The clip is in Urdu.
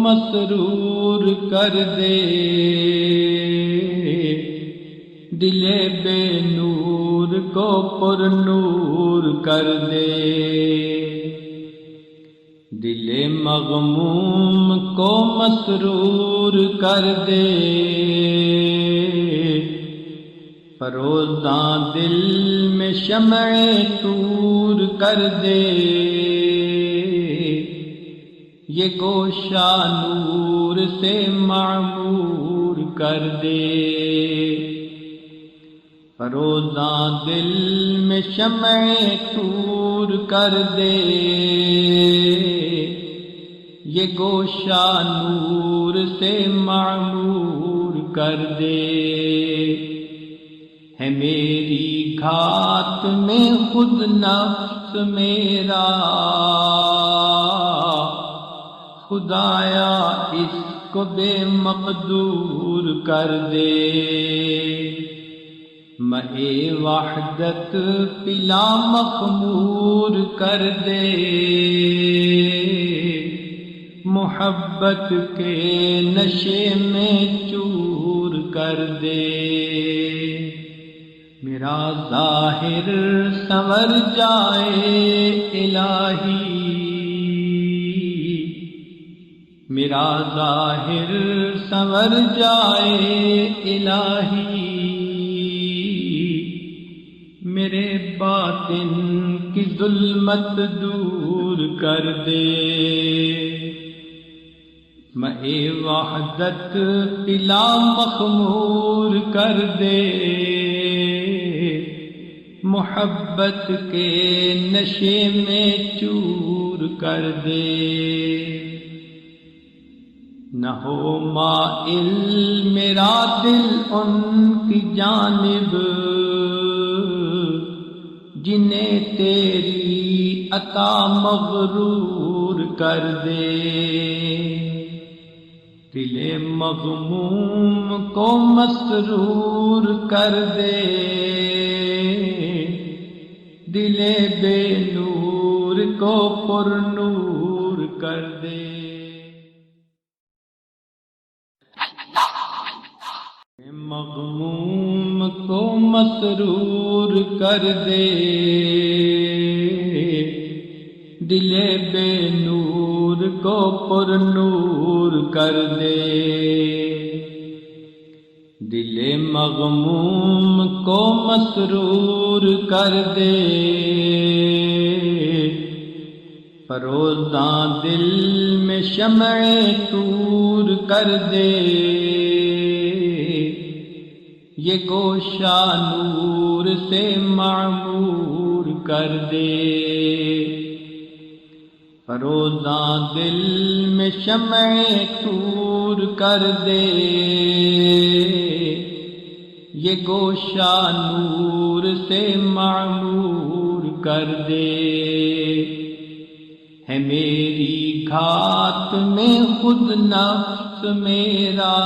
مسرور کر دے، دل بے نور کو پر نور کر دے، دل مغموم کو مسرور کر دے، فروزاں دل میں شمع طور کر دے، یہ گوشہ نور سے معمور کر دے، فروزاں دل میں شمع طور کر دے، یہ گوشہ نور سے معمور کر دے، ہے میری گھات میں خود نفس میرا، خدایا اس کو بے مقدور کر دے، مئے وحدت پلا مخمور کر دے، محبت کے نشے میں چور کر دے، میرا ظاہر سنور جائے الہی، میرا ظاہر سنور جائے الہی، میرے باطن کی ظلمت دور کر دے، مئے وحدت پلا مخمور کر دے، محبت کے نشے میں چور کر دے، نہ ہو مائل میرا دل ان کی جانب جنہیں تیری عطا مغرور کر دے، دل مغموم کو مسرور کر دے، دل بے نور کو پر نور کر دے، مغموم کو مسرور کر دے، دل بے نور کو پر نور کر دے، دل مغموم کو مسرور کر دے، فروزاں دل میں شمع طور کر دے، یہ گوشہ نور سے معمور کر دے، فروزاں دل میں شمع طور کر دے، یہ گوشہ نور سے معمور کر دے، ہے میری گھات میں خود نفس میرا،